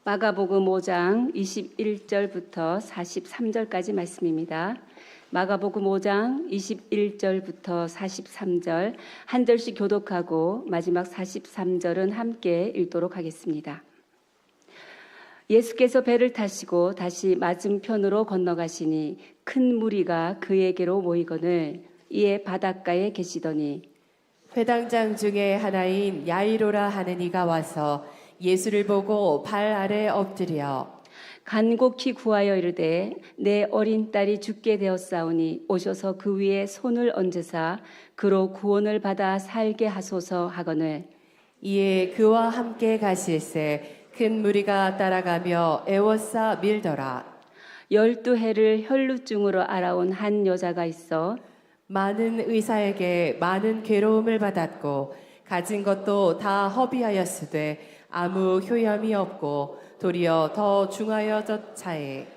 마가복음 5장 21절부터 43절까지 말씀입니다. 마가복음 5장 21절부터 43절 한 절씩 교독하고 마지막 43절은 함께 읽도록 하겠습니다. 예수께서 배를 타시고 다시 맞은편으로 건너가시니 큰 무리가 그에게로 모이거늘 이에 바닷가에 계시더니 회당장 중에 하나인 야이로라 하는 이가 와서 예수를 보고 발 아래 엎드려 간곡히 구하여 이르되 내 어린 딸이 죽게 되었사오니 오셔서 그 위에 손을 얹으사 그로 구원을 받아 살게 하소서 하거늘 이에 그와 함께 가실새 큰 무리가 따라가며 애워싸 밀더라. 12해를 혈루증으로 알아온 한 여자가 있어 많은 의사에게 많은 괴로움을 받았고 가진 것도 다 허비하였으되 아무 효염이 없고 도리어 더 중하여졌 차에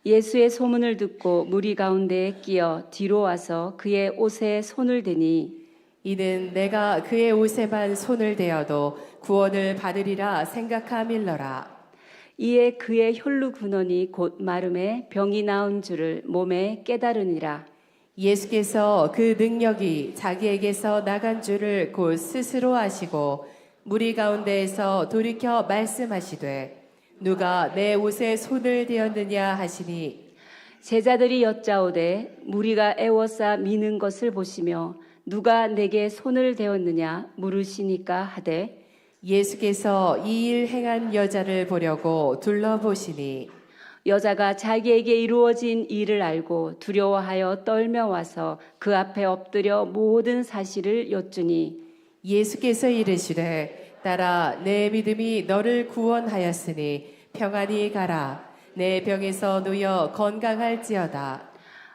예수의 소문을 듣고 무리 가운데에 끼어 뒤로 와서 그의 옷에 손을 대니 이는 내가 그의 옷에만 손을 대어도 구원을 받으리라 생각함일러라. 이에 그의 혈루 근원이 곧 마름에 병이 나은 줄을 몸에 깨달으니라. 예수께서 그 능력이 자기에게서 나간 줄을 곧 스스로 아시고 무리 가운데에서 돌이켜 말씀하시되 누가 내 옷에 손을 대었느냐 하시니 제자들이 여짜오되 무리가 애워싸 미는 것을 보시며 누가 내게 손을 대었느냐 물으시니까 하되 예수께서 이 일 행한 여자를 보려고 둘러보시니 여자가 자기에게 이루어진 일을 알고 두려워하여 떨며 와서 그 앞에 엎드려 모든 사실을 여쭈니 예수께서 이르시되 딸아 내 믿음이 너를 구원하였으니 평안히 가라 내 병에서 누여 건강할지어다.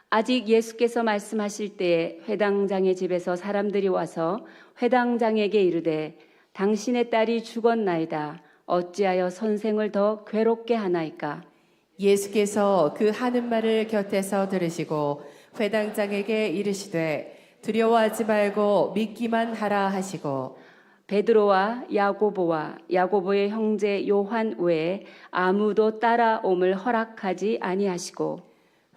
아직 예수께서 말씀하실 때에 회당장의 집에서 사람들이 와서 회당장에게 이르되 당신의 딸이 죽었나이다. 어찌하여 선생을 더 괴롭게 하나이까? 예수께서 그 하는 말을 곁에서 들으시고 회당장에게 이르시되 두려워하지 말고 믿기만 하라 하시고 베드로와 야고보와 야고보의 형제 요한 외에 아무도 따라옴을 허락하지 아니하시고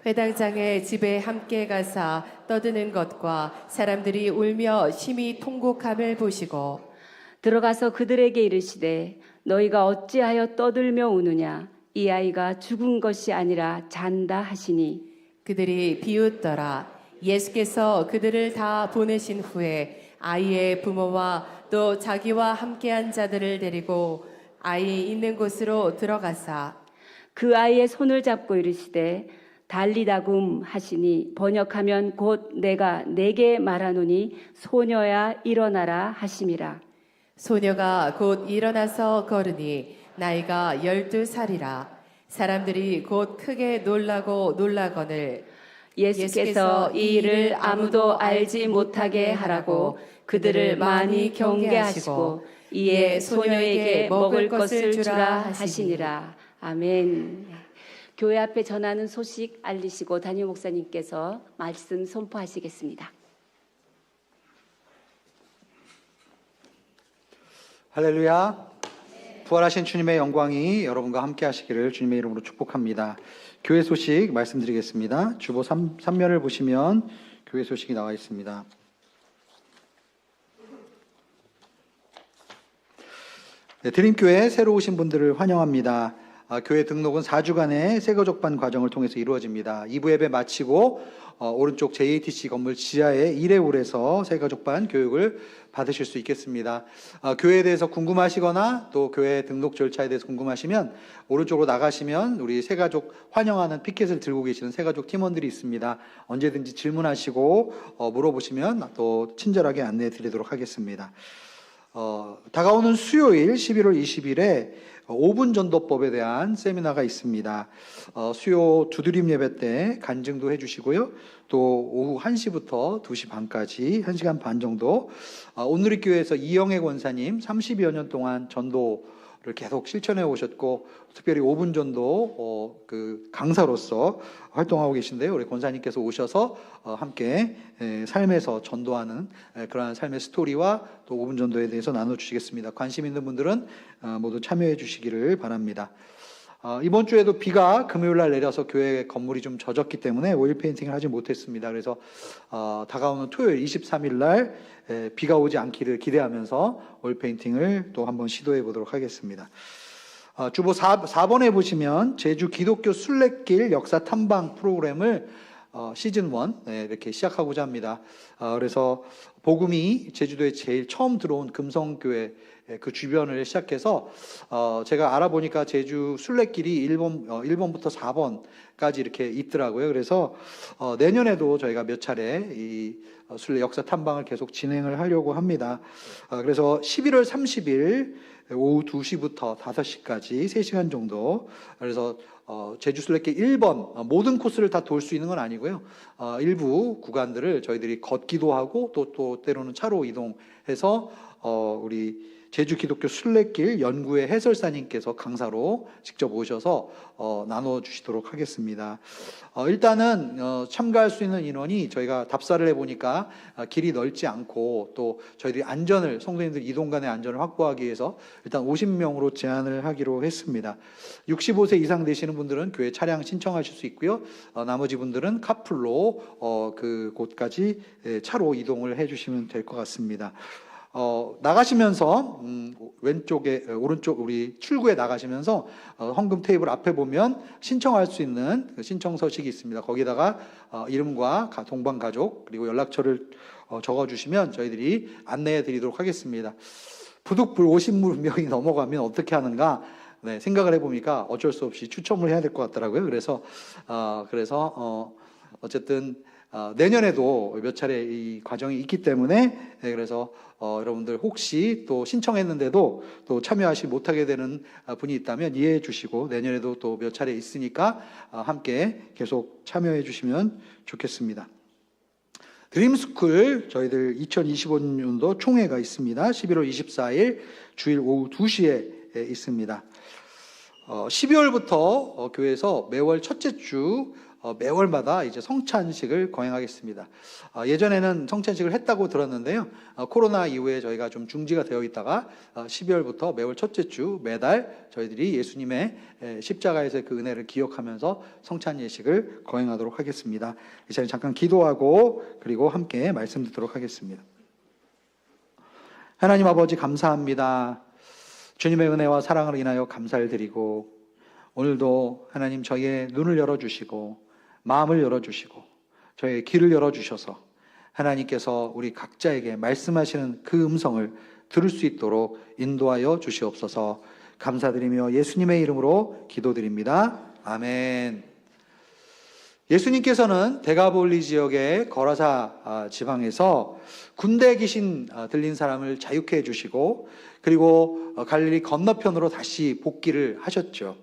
회당장의 집에 함께 가사 떠드는 것과 사람들이 울며 심히 통곡함을 보시고 들어가서 그들에게 이르시되 너희가 어찌하여 떠들며 우느냐 이 아이가 죽은 것이 아니라 잔다 하시니 그들이 비웃더라. 예수께서 그들을 다 보내신 후에 아이의 부모와 또 자기와 함께한 자들을 데리고 아이 있는 곳으로 들어가사 그 아이의 손을 잡고 이르시되 달리다굼 하시니 번역하면 곧 내가 내게 말하노니 소녀야 일어나라 하심이라. 소녀가 곧 일어나서 걸으니 나이가 12살이라. 사람들이 곧 크게 놀라고 놀라거늘 예수께서 이 일을 아무도 알지 못하게 하라고 그들을 많이 경계하시고 이에 소녀에게 먹을 것을 주라 하시니라. 아멘. 교회 앞에 전하는 소식 알리시고 담임 목사님께서 말씀 선포하시겠습니다. 할렐루야. 부활하신 주님의 영광이 여러분과 함께 하시기를 주님의 이름으로 축복합니다. 교회 소식 말씀드리겠습니다. 주보 3면을 보시면 교회 소식이 나와 있습니다. 네, 드림교회 새로 오신 분들을 환영합니다. 교회 등록은 4주간의 새가족반 과정을 통해서 이루어집니다. 2부 예배 마치고 오른쪽 JATC 건물 지하의 1회홀에서 새가족반 교육을 받으실 수 있겠습니다. 교회에 대해서 궁금하시거나 또 교회 등록 절차에 대해서 궁금하시면 오른쪽으로 나가시면 우리 새가족 환영하는 피켓을 들고 계시는 새가족 팀원들이 있습니다. 언제든지 질문하시고 물어보시면 또 친절하게 안내해 드리도록 하겠습니다. 다가오는 수요일 11월 20일에 5분 전도법에 대한 세미나가 있습니다. 수요 두드림 예배 때 간증도 해주시고요. 또 오후 1시부터 2시 반까지 1시간 반 정도 온누리교회에서 이영애 권사님 30여 년 동안 전도 계속 실천해 오셨고, 특별히 5분 전도 그 강사로서 활동하고 계신데요. 우리 권사님께서 오셔서 함께 삶에서 전도하는 그러한 삶의 스토리와 또 5분 전도에 대해서 나눠주시겠습니다. 관심 있는 분들은 모두 참여해 주시기를 바랍니다. 이번 주에도 비가 금요일 날 내려서 교회 건물이 좀 젖었기 때문에 오일 페인팅을 하지 못했습니다. 그래서 다가오는 토요일 23일 날 비가 오지 않기를 기대하면서 오일 페인팅을 또 한번 시도해 보도록 하겠습니다. 주보 4번에 보시면 제주 기독교 순례길 역사 탐방 프로그램을 시즌 1 이렇게 시작하고자 합니다. 그래서 복음이 제주도에 제일 처음 들어온 금성교회 그 주변을 시작해서 제가 알아보니까 제주 순례길이 1번부터 4번까지 이렇게 있더라고요. 그래서 내년에도 저희가 몇 차례 이 순례 역사 탐방을 계속 진행을 하려고 합니다. 그래서 11월 30일 오후 2시부터 5시까지 3시간 정도, 그래서 제주 순례길 1번 모든 코스를 다 돌 수 있는 건 아니고요. 일부 구간들을 저희들이 걷기도 하고 또 때로는 차로 이동해서 우리 제주 기독교 순례길 연구회 해설사님께서 강사로 직접 오셔서 나눠주시도록 하겠습니다. 일단은 참가할 수 있는 인원이 저희가 답사를 해보니까 길이 넓지 않고 또 저희들이 안전을, 성도님들 이동 간의 안전을 확보하기 위해서 일단 50명으로 제한을 하기로 했습니다. 65세 이상 되시는 분들은 교회 차량 신청하실 수 있고요. 나머지 분들은 카풀로 그곳까지 차로 이동을 해주시면 될 것 같습니다. 나가시면서 왼쪽에 오른쪽 우리 출구에 나가시면서 헌금 테이블 앞에 보면 신청할 수 있는 그 신청 서식이 있습니다. 거기다가 이름과 동반 가족 그리고 연락처를 적어주시면 저희들이 안내해 드리도록 하겠습니다. 부득불 50명이 넘어가면 어떻게 하는가 생각을 해보니까 어쩔 수 없이 추첨을 해야 될 것 같더라고요. 그래서 어쨌든 내년에도 몇 차례 이 과정이 있기 때문에 그래서 여러분들 혹시 또 신청했는데도 또 참여하지 못하게 되는 분이 있다면 이해해 주시고 내년에도 또 몇 차례 있으니까 함께 계속 참여해 주시면 좋겠습니다. 드림스쿨 저희들 2025년도 총회가 있습니다. 11월 24일 주일 오후 2시에 있습니다. 12월부터 교회에서 매월 첫째 주 매월마다 이제 성찬식을 거행하겠습니다. 예전에는 성찬식을 했다고 들었는데요. 코로나 이후에 저희가 좀 중지가 되어 있다가 12월부터 매월 첫째 주 매달 저희들이 예수님의 십자가에서의 그 은혜를 기억하면서 성찬 예식을 거행하도록 하겠습니다. 이 시간에 잠깐 기도하고 그리고 함께 말씀 듣도록 하겠습니다. 하나님 아버지 감사합니다. 주님의 은혜와 사랑을 인하여 감사를 드리고 오늘도 하나님 저희의 눈을 열어주시고 마음을 열어주시고 저희의 길을 열어주셔서 하나님께서 우리 각자에게 말씀하시는 그 음성을 들을 수 있도록 인도하여 주시옵소서. 감사드리며 예수님의 이름으로 기도드립니다. 아멘. 예수님께서는 데가볼리 지역의 거라사 지방에서 군대 귀신 들린 사람을 자유케 해주시고 그리고 갈릴리 건너편으로 다시 복귀를 하셨죠.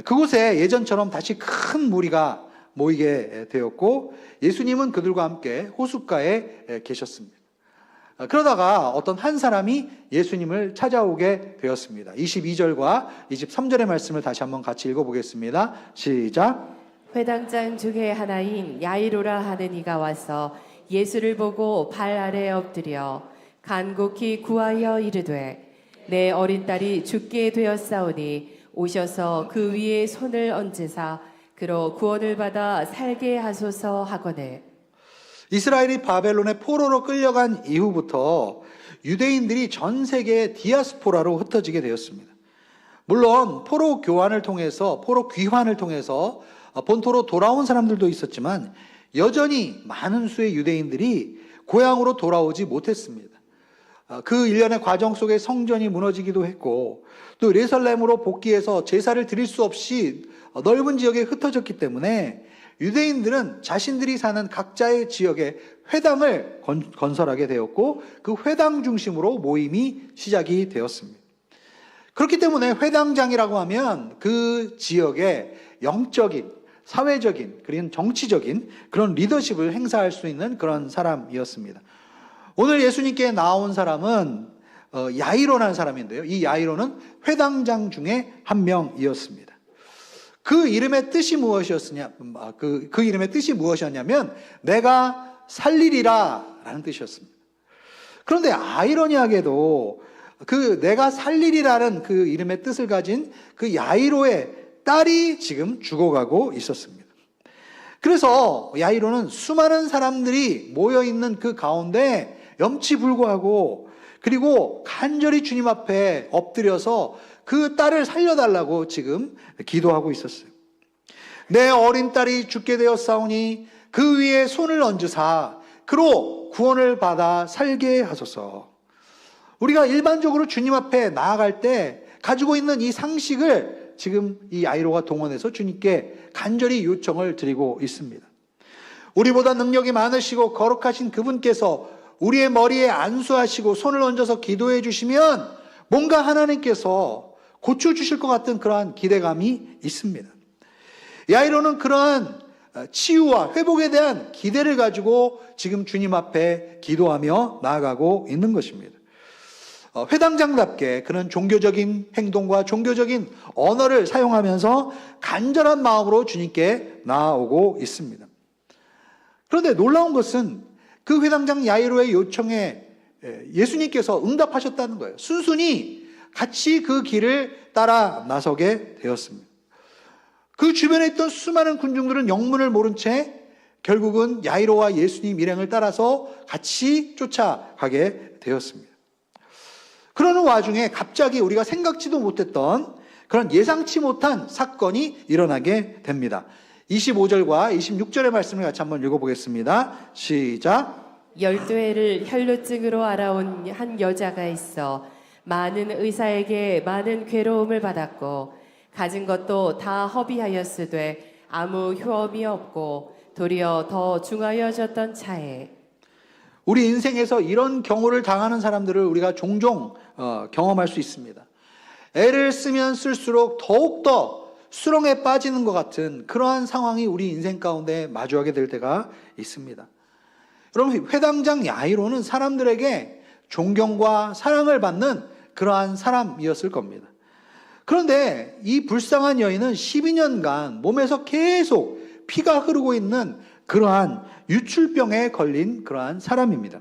그곳에 예전처럼 다시 큰 무리가 모이게 되었고 예수님은 그들과 함께 호숫가에 계셨습니다. 그러다가 어떤 한 사람이 예수님을 찾아오게 되었습니다. 22절과 23절의 말씀을 다시 한번 같이 읽어보겠습니다. 시작. 회당장 중에 하나인 야이로라 하는 이가 와서 예수를 보고 발 아래 엎드려 간곡히 구하여 이르되 내 어린 딸이 죽게 되었사오니 오셔서 그 위에 손을 얹으사 그로 구원을 받아 살게 하소서 하거늘. 이스라엘이 바벨론의 포로로 끌려간 이후부터 유대인들이 전 세계의 디아스포라로 흩어지게 되었습니다. 물론 포로 교환을 통해서 포로 귀환을 통해서 본토로 돌아온 사람들도 있었지만 여전히 많은 수의 유대인들이 고향으로 돌아오지 못했습니다. 그 일련의 과정 속에 성전이 무너지기도 했고 또 예루살렘으로 복귀해서 제사를 드릴 수 없이 넓은 지역에 흩어졌기 때문에 유대인들은 자신들이 사는 각자의 지역에 회당을 건설하게 되었고 그 회당 중심으로 모임이 시작이 되었습니다. 그렇기 때문에 회당장이라고 하면 그 지역의 영적인, 사회적인, 그리고 정치적인 그런 리더십을 행사할 수 있는 그런 사람이었습니다. 오늘 예수님께 나온 사람은 야이로라는 사람인데요. 이 야이로는 회당장 중에 한 명이었습니다. 그 이름의 뜻이 그 이름의 뜻이 무엇이었냐면 내가 살리리라 라는 뜻이었습니다. 그런데 아이러니하게도 그 내가 살리리라는 그 이름의 뜻을 가진 그 야이로의 딸이 지금 죽어가고 있었습니다. 그래서 야이로는 수많은 사람들이 모여있는 그 가운데 염치불구하고 그리고 간절히 주님 앞에 엎드려서 그 딸을 살려달라고 지금 기도하고 있었어요. 내 어린 딸이 죽게 되었사오니 그 위에 손을 얹으사 그로 구원을 받아 살게 하소서. 우리가 일반적으로 주님 앞에 나아갈 때 가지고 있는 이 상식을 지금 이 야이로가 동원해서 주님께 간절히 요청을 드리고 있습니다. 우리보다 능력이 많으시고 거룩하신 그분께서 우리의 머리에 안수하시고 손을 얹어서 기도해 주시면 뭔가 하나님께서 고쳐주실 것 같은 그러한 기대감이 있습니다. 야이로는 그러한 치유와 회복에 대한 기대를 가지고 지금 주님 앞에 기도하며 나아가고 있는 것입니다. 회당장답게 그는 종교적인 행동과 종교적인 언어를 사용하면서 간절한 마음으로 주님께 나아오고 있습니다. 그런데 놀라운 것은 그 회당장 야이로의 요청에 예수님께서 응답하셨다는 거예요. 순순히 같이 그 길을 따라 나서게 되었습니다. 그 주변에 있던 수많은 군중들은 영문을 모른 채 결국은 야이로와 예수님 일행을 따라서 같이 쫓아가게 되었습니다. 그러는 와중에 갑자기 우리가 생각지도 못했던 그런 예상치 못한 사건이 일어나게 됩니다. 25절과 26절의 말씀을 같이 한번 읽어보겠습니다. 시작. 12해를 혈루증으로 알아온 한 여자가 있어 많은 의사에게 많은 괴로움을 받았고 가진 것도 다 허비하였으되 아무 효험이 없고 도리어 더 중하여졌던 차에. 우리 인생에서 이런 경우를 당하는 사람들을 우리가 종종 경험할 수 있습니다. 애를 쓰면 쓸수록 더욱더 수렁에 빠지는 것 같은 그러한 상황이 우리 인생 가운데 마주하게 될 때가 있습니다. 여러분, 회당장 야이로는 사람들에게 존경과 사랑을 받는 그러한 사람이었을 겁니다. 그런데 이 불쌍한 여인은 12년간 몸에서 계속 피가 흐르고 있는 그러한 유출병에 걸린 그러한 사람입니다.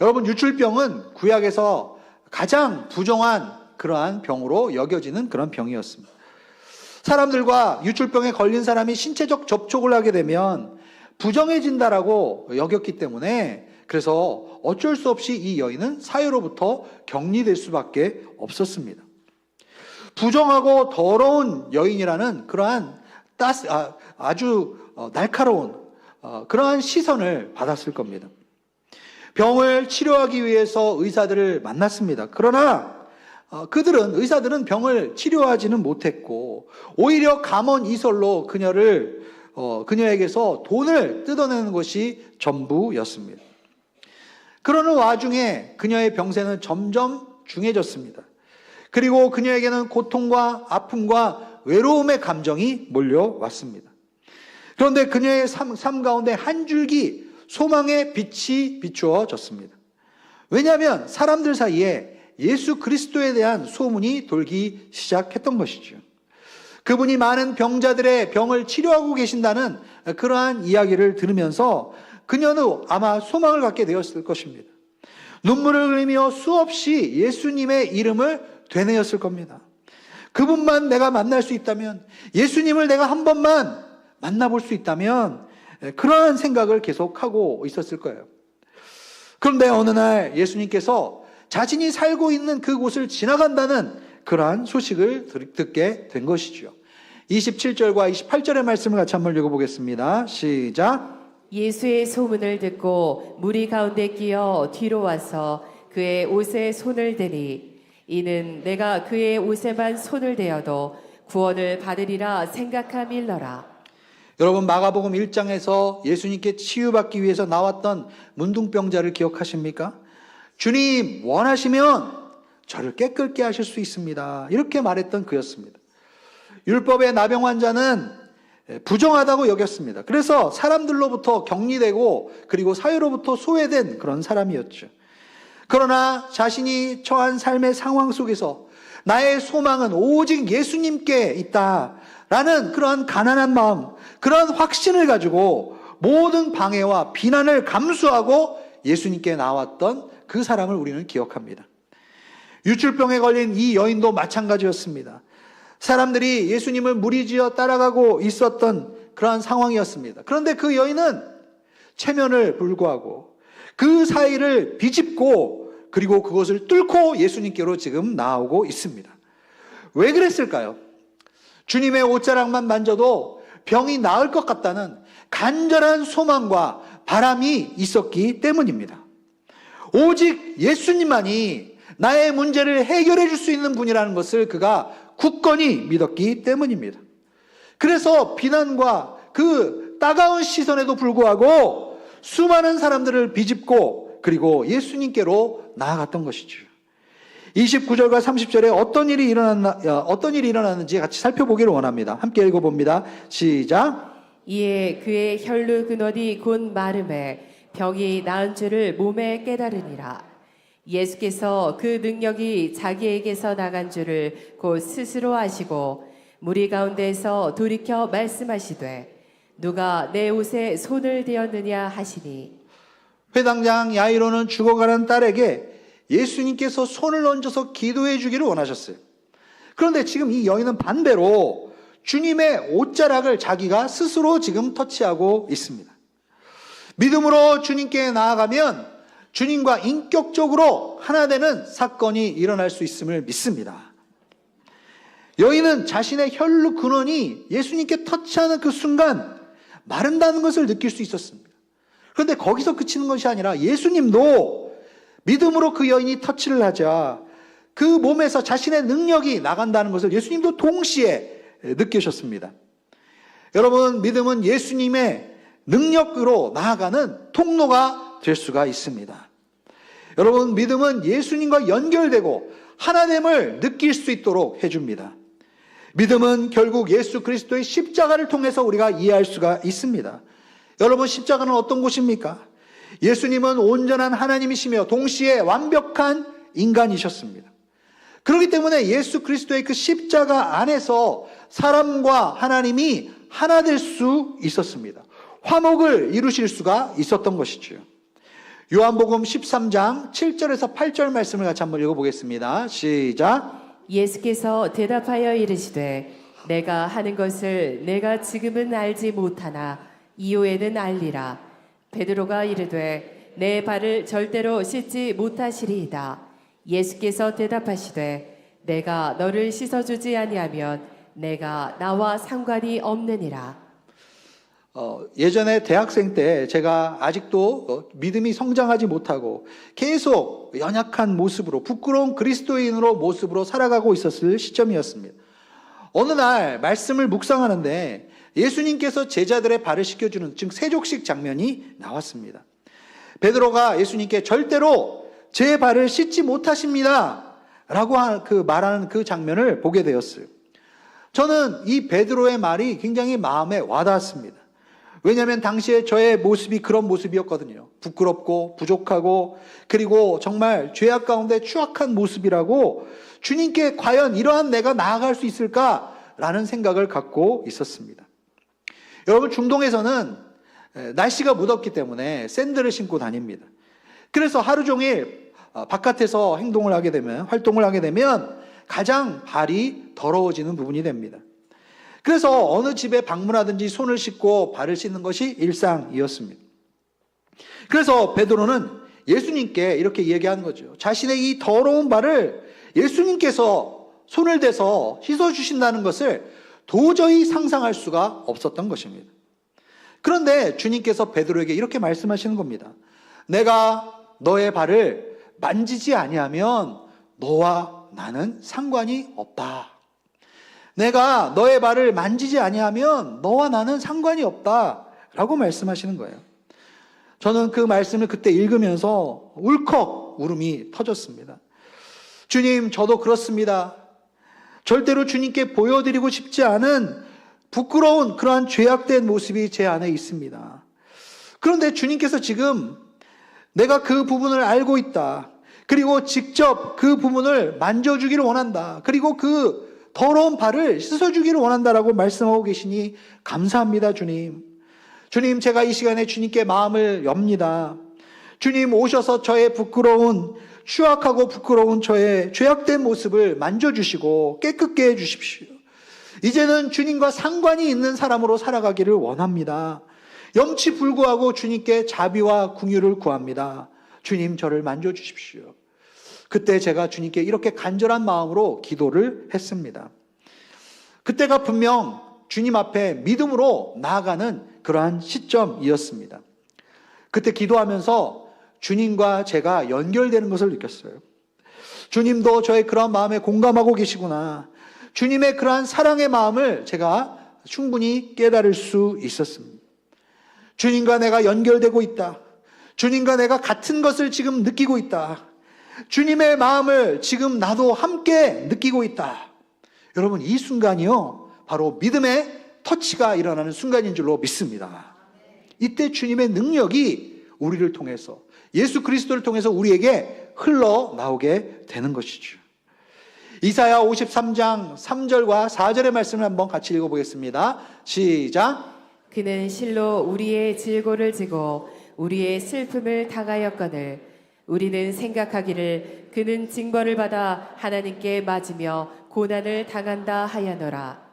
여러분, 유출병은 구약에서 가장 부정한 그러한 병으로 여겨지는 그런 병이었습니다. 사람들과 유출병에 걸린 사람이 신체적 접촉을 하게 되면 부정해진다라고 여겼기 때문에 그래서 어쩔 수 없이 이 여인은 사회로부터 격리될 수밖에 없었습니다. 부정하고 더러운 여인이라는 그러한 아주 날카로운 그러한 시선을 받았을 겁니다. 병을 치료하기 위해서 의사들을 만났습니다. 그러나 의사들은 병을 치료하지는 못했고 오히려 감언 이설로 그녀에게서 돈을 뜯어내는 것이 전부였습니다. 그러는 와중에 그녀의 병세는 점점 중해졌습니다. 그리고 그녀에게는 고통과 아픔과 외로움의 감정이 몰려왔습니다. 그런데 그녀의 삶 가운데 한 줄기 소망의 빛이 비추어졌습니다. 왜냐하면 사람들 사이에 예수 그리스도에 대한 소문이 돌기 시작했던 것이죠. 그분이 많은 병자들의 병을 치료하고 계신다는 그러한 이야기를 들으면서 그녀는 아마 소망을 갖게 되었을 것입니다. 눈물을 흘리며 수없이 예수님의 이름을 되뇌었을 겁니다. 그분만 내가 만날 수 있다면, 예수님을 내가 한 번만 만나볼 수 있다면 그러한 생각을 계속하고 있었을 거예요. 그런데 어느 날 예수님께서 자신이 살고 있는 그곳을 지나간다는 그러한 소식을 듣게 된 것이죠. 27절과 28절의 말씀을 같이 한번 읽어보겠습니다. 시작. 예수의 소문을 듣고 무리 가운데 끼어 뒤로 와서 그의 옷에 손을 대니 이는 내가 그의 옷에만 손을 대어도 구원을 받으리라 생각함일러라. 여러분, 마가복음 1장에서 예수님께 치유받기 위해서 나왔던 문둥병자를 기억하십니까? 주님, 원하시면 저를 깨끗게 하실 수 있습니다. 이렇게 말했던 그였습니다. 율법의 나병 환자는 부정하다고 여겼습니다. 그래서 사람들로부터 격리되고 그리고 사회로부터 소외된 그런 사람이었죠. 그러나 자신이 처한 삶의 상황 속에서 나의 소망은 오직 예수님께 있다라는 그러한 가난한 마음, 그러한 확신을 가지고 모든 방해와 비난을 감수하고 예수님께 나왔던 그 사람을 우리는 기억합니다. 유출병에 걸린 이 여인도 마찬가지였습니다. 사람들이 예수님을 무리지어 따라가고 있었던 그러한 상황이었습니다. 그런데 그 여인은 체면을 불구하고 그 사이를 비집고 그리고 그것을 뚫고 예수님께로 지금 나오고 있습니다. 왜 그랬을까요? 주님의 옷자락만 만져도 병이 나을 것 같다는 간절한 소망과 바람이 있었기 때문입니다. 오직 예수님만이 나의 문제를 해결해 줄 수 있는 분이라는 것을 그가 굳건히 믿었기 때문입니다. 그래서 비난과 그 따가운 시선에도 불구하고 수많은 사람들을 비집고 그리고 예수님께로 나아갔던 것이죠. 29절과 30절에 어떤 일이 일어났는지 같이 살펴보기를 원합니다. 함께 읽어봅니다. 시작. 이에 그의 혈루 근원이 곧 마름에 병이 나은 줄을 몸에 깨달으니라. 예수께서 그 능력이 자기에게서 나간 줄을 곧 스스로 아시고 무리 가운데에서 돌이켜 말씀하시되 누가 내 옷에 손을 대었느냐 하시니. 회당장 야이로는 죽어가는 딸에게 예수님께서 손을 얹어서 기도해 주기를 원하셨어요. 그런데 지금 이 여인은 반대로 주님의 옷자락을 자기가 스스로 지금 터치하고 있습니다. 믿음으로 주님께 나아가면 주님과 인격적으로 하나 되는 사건이 일어날 수 있음을 믿습니다. 여인은 자신의 혈루 근원이 예수님께 터치하는 그 순간 마른다는 것을 느낄 수 있었습니다. 그런데 거기서 그치는 것이 아니라 예수님도 믿음으로 그 여인이 터치를 하자 그 몸에서 자신의 능력이 나간다는 것을 예수님도 동시에 느끼셨습니다. 여러분, 믿음은 예수님의 능력으로 나아가는 통로가 될 수가 있습니다. 여러분, 믿음은 예수님과 연결되고 하나됨을 느낄 수 있도록 해줍니다. 믿음은 결국 예수 그리스도의 십자가를 통해서 우리가 이해할 수가 있습니다. 여러분, 십자가는 어떤 곳입니까? 예수님은 온전한 하나님이시며 동시에 완벽한 인간이셨습니다. 그렇기 때문에 예수 그리스도의 그 십자가 안에서 사람과 하나님이 하나 될 수 있었습니다. 화목을 이루실 수가 있었던 것이죠. 요한복음 13장 7절에서 8절 말씀을 같이 한번 읽어보겠습니다. 시작. 예수께서 대답하여 이르시되 내가 하는 것을 내가 지금은 알지 못하나 이후에는 알리라. 베드로가 이르되 내 발을 절대로 씻지 못하시리이다. 예수께서 대답하시되 내가 너를 씻어주지 아니하면 내가 나와 상관이 없느니라. 예전에 대학생 때 제가 아직도 믿음이 성장하지 못하고 계속 연약한 모습으로 부끄러운 그리스도인으로 모습으로 살아가고 있었을 시점이었습니다. 어느 날 말씀을 묵상하는데 예수님께서 제자들의 발을 씻겨주는 즉 세족식 장면이 나왔습니다. 베드로가 예수님께 절대로 제 발을 씻지 못하십니다 라고 말하는 그 장면을 보게 되었어요. 저는 이 베드로의 말이 굉장히 마음에 와닿았습니다. 왜냐하면 당시에 저의 모습이 그런 모습이었거든요. 부끄럽고 부족하고 그리고 정말 죄악 가운데 추악한 모습이라고 주님께 과연 이러한 내가 나아갈 수 있을까라는 생각을 갖고 있었습니다. 여러분, 중동에서는 날씨가 무덥기 때문에 샌들을 신고 다닙니다. 그래서 하루 종일 바깥에서 활동을 하게 되면 가장 발이 더러워지는 부분이 됩니다. 그래서 어느 집에 방문하든지 손을 씻고 발을 씻는 것이 일상이었습니다. 그래서 베드로는 예수님께 이렇게 얘기하는 거죠. 자신의 이 더러운 발을 예수님께서 손을 대서 씻어주신다는 것을 도저히 상상할 수가 없었던 것입니다. 그런데 주님께서 베드로에게 이렇게 말씀하시는 겁니다. 내가 너의 발을 만지지 아니하면 너와 나는 상관이 없다. 내가 너의 발을 만지지 아니하면 너와 나는 상관이 없다라고 말씀하시는 거예요. 저는 그 말씀을 그때 읽으면서 울컥 울음이 터졌습니다. 주님, 저도 그렇습니다. 절대로 주님께 보여드리고 싶지 않은 부끄러운 그러한 죄악된 모습이 제 안에 있습니다. 그런데 주님께서 지금 내가 그 부분을 알고 있다. 그리고 직접 그 부분을 만져주기를 원한다. 그리고 그 더러운 발을 씻어주기를 원한다라고 말씀하고 계시니 감사합니다, 주님. 주님, 제가 이 시간에 주님께 마음을 엽니다. 주님, 오셔서 저의 부끄러운, 추악하고 부끄러운 저의 죄악된 모습을 만져주시고 깨끗게 해주십시오. 이제는 주님과 상관이 있는 사람으로 살아가기를 원합니다. 염치불구하고 주님께 자비와 긍휼을 구합니다. 주님, 저를 만져주십시오. 그때 제가 주님께 이렇게 간절한 마음으로 기도를 했습니다. 그때가 분명 주님 앞에 믿음으로 나아가는 그러한 시점이었습니다. 그때 기도하면서 주님과 제가 연결되는 것을 느꼈어요. 주님도 저의 그러한 마음에 공감하고 계시구나. 주님의 그러한 사랑의 마음을 제가 충분히 깨달을 수 있었습니다. 주님과 내가 연결되고 있다. 주님과 내가 같은 것을 지금 느끼고 있다. 주님의 마음을 지금 나도 함께 느끼고 있다. 여러분, 이 순간이요, 바로 믿음의 터치가 일어나는 순간인 줄로 믿습니다. 이때 주님의 능력이 우리를 통해서, 예수 그리스도를 통해서 우리에게 흘러나오게 되는 것이죠. 이사야 53장 3절과 4절의 말씀을 한번 같이 읽어보겠습니다. 시작. 그는 실로 우리의 질고를 지고 우리의 슬픔을 당하였거늘 우리는 생각하기를 그는 징벌을 받아 하나님께 맞으며 고난을 당한다 하야노라.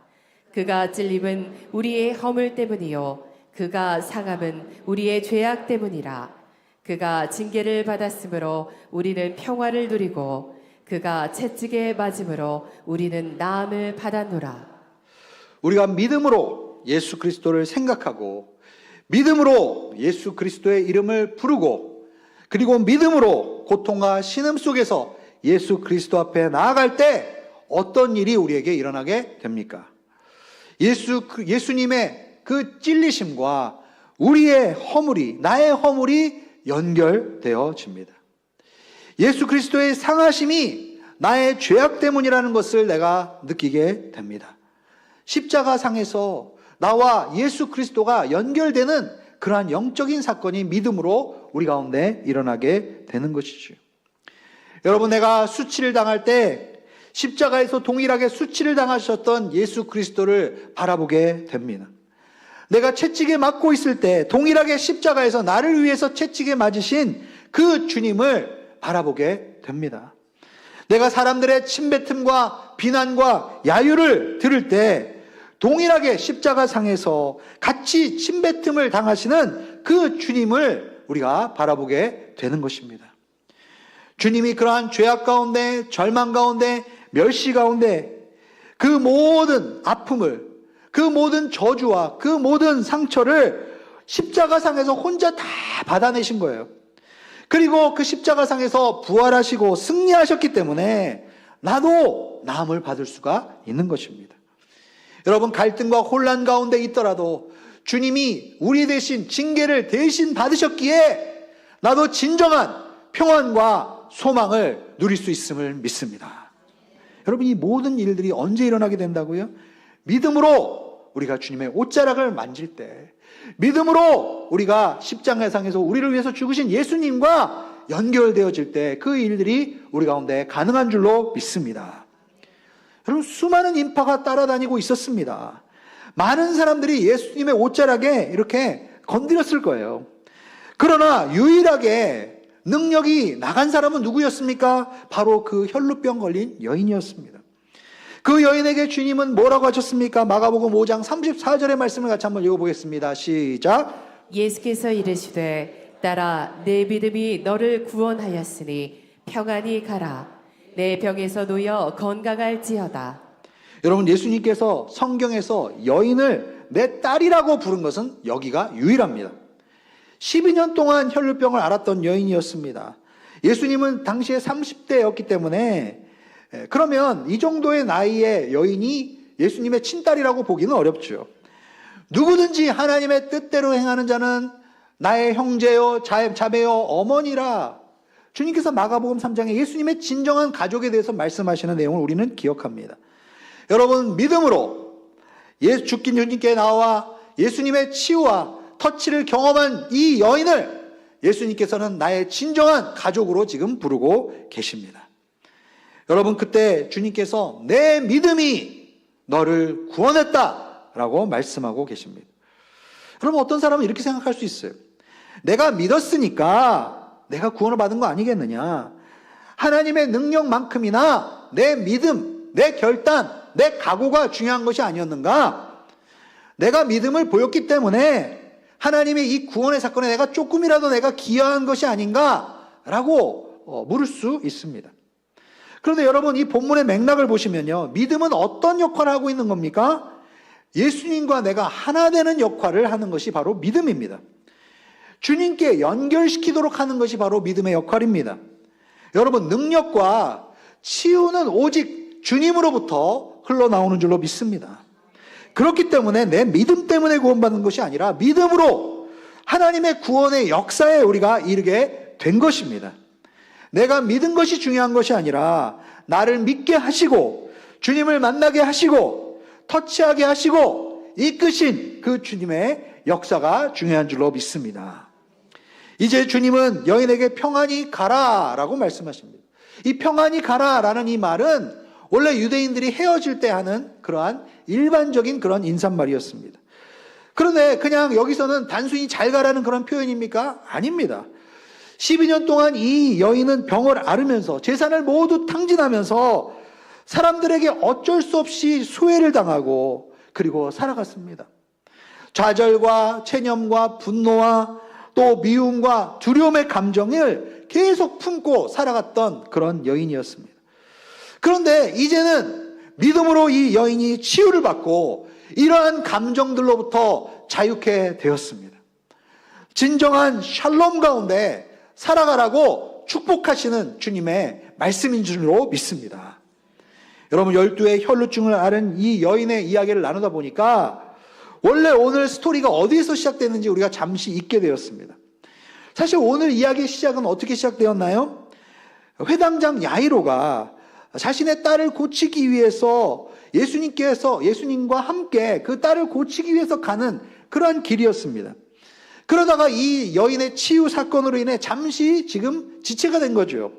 그가 찔림은 우리의 허물 때문이요 그가 상함은 우리의 죄악 때문이라. 그가 징계를 받았으므로 우리는 평화를 누리고 그가 채찍에 맞음으로 우리는 나음을 받았노라. 우리가 믿음으로 예수 그리스도를 생각하고 믿음으로 예수 그리스도의 이름을 부르고 그리고 믿음으로 고통과 신음 속에서 예수 그리스도 앞에 나아갈 때 어떤 일이 우리에게 일어나게 됩니까? 예수님의 그 찔리심과 우리의 허물이, 나의 허물이 연결되어집니다. 예수 그리스도의 상하심이 나의 죄악 때문이라는 것을 내가 느끼게 됩니다. 십자가 상에서 나와 예수 그리스도가 연결되는 그러한 영적인 사건이 믿음으로 우리 가운데 일어나게 되는 것이죠. 여러분, 내가 수치를 당할 때 십자가에서 동일하게 수치를 당하셨던 예수 그리스도를 바라보게 됩니다. 내가 채찍에 맞고 있을 때 동일하게 십자가에서 나를 위해서 채찍에 맞으신 그 주님을 바라보게 됩니다. 내가 사람들의 침뱉음과 비난과 야유를 들을 때 동일하게 십자가상에서 같이 침뱉음을 당하시는 그 주님을 우리가 바라보게 되는 것입니다. 주님이 그러한 죄악 가운데, 절망 가운데, 멸시 가운데 그 모든 아픔을, 그 모든 저주와 그 모든 상처를 십자가상에서 혼자 다 받아내신 거예요. 그리고 그 십자가상에서 부활하시고 승리하셨기 때문에 나도 나음을 받을 수가 있는 것입니다. 여러분, 갈등과 혼란 가운데 있더라도 주님이 우리 대신 징계를 대신 받으셨기에 나도 진정한 평안과 소망을 누릴 수 있음을 믿습니다. 여러분, 이 모든 일들이 언제 일어나게 된다고요? 믿음으로 우리가 주님의 옷자락을 만질 때, 믿음으로 우리가 십자가상에서 우리를 위해서 죽으신 예수님과 연결되어질 때 그 일들이 우리 가운데 가능한 줄로 믿습니다. 여러분, 수많은 인파가 따라다니고 있었습니다. 많은 사람들이 예수님의 옷자락에 이렇게 건드렸을 거예요. 그러나 유일하게 능력이 나간 사람은 누구였습니까? 바로 그 혈루병 걸린 여인이었습니다. 그 여인에게 주님은 뭐라고 하셨습니까? 마가복음 5장 34절의 말씀을 같이 한번 읽어보겠습니다. 시작. 예수께서 이르시되 딸아 내 믿음이 너를 구원하였으니 평안히 가라. 내 병에서 놓여 건강할지어다. 여러분, 예수님께서 성경에서 여인을 내 딸이라고 부른 것은 여기가 유일합니다. 12년 동안 혈루병을 앓았던 여인이었습니다. 예수님은 당시에 30대였기 때문에 그러면 이 정도의 나이의 여인이 예수님의 친딸이라고 보기는 어렵죠. 누구든지 하나님의 뜻대로 행하는 자는 나의 형제요 자매요 어머니라. 주님께서 마가복음 3장에 예수님의 진정한 가족에 대해서 말씀하시는 내용을 우리는 기억합니다. 여러분, 믿음으로 죽긴 주님께 나와 예수님의 치유와 터치를 경험한 이 여인을 예수님께서는 나의 진정한 가족으로 지금 부르고 계십니다. 여러분, 그때 주님께서 내 믿음이 너를 구원했다라고 말씀하고 계십니다. 그럼 어떤 사람은 이렇게 생각할 수 있어요. 내가 믿었으니까 내가 구원을 받은 거 아니겠느냐. 하나님의 능력만큼이나 내 믿음, 내 결단, 내 각오가 중요한 것이 아니었는가. 내가 믿음을 보였기 때문에 하나님의 이 구원의 사건에 내가 조금이라도 내가 기여한 것이 아닌가라고 물을 수 있습니다. 그런데 여러분, 이 본문의 맥락을 보시면요, 믿음은 어떤 역할을 하고 있는 겁니까? 예수님과 내가 하나 되는 역할을 하는 것이 바로 믿음입니다. 주님께 연결시키도록 하는 것이 바로 믿음의 역할입니다. 여러분, 능력과 치유는 오직 주님으로부터 흘러나오는 줄로 믿습니다. 그렇기 때문에 내 믿음 때문에 구원받는 것이 아니라 믿음으로 하나님의 구원의 역사에 우리가 이르게 된 것입니다. 내가 믿은 것이 중요한 것이 아니라 나를 믿게 하시고 주님을 만나게 하시고 터치하게 하시고 이끄신 그 주님의 역사가 중요한 줄로 믿습니다. 이제 주님은 여인에게 평안히 가라라고 말씀하십니다. 이 평안히 가라라는 이 말은 원래 유대인들이 헤어질 때 하는 그러한 일반적인 그런 인사말이었습니다. 그런데 그냥 여기서는 단순히 잘 가라는 그런 표현입니까? 아닙니다. 12년 동안 이 여인은 병을 앓으면서 재산을 모두 탕진하면서 사람들에게 어쩔 수 없이 수혜를 당하고 그리고 살아갔습니다. 좌절과 체념과 분노와 또 미움과 두려움의 감정을 계속 품고 살아갔던 그런 여인이었습니다. 그런데 이제는 믿음으로 이 여인이 치유를 받고 이러한 감정들로부터 자유케 되었습니다. 진정한 샬롬 가운데 살아가라고 축복하시는 주님의 말씀인 줄로 믿습니다. 여러분, 12의 혈루증을 앓은 이 여인의 이야기를 나누다 보니까 원래 오늘 스토리가 어디에서 시작됐는지 우리가 잠시 잊게 되었습니다. 사실 오늘 이야기의 시작은 어떻게 시작되었나요? 회당장 야이로가 자신의 딸을 고치기 위해서 예수님과 함께 그 딸을 고치기 위해서 가는 그러한 길이었습니다. 그러다가 이 여인의 치유 사건으로 인해 잠시 지금 지체가 된 거죠.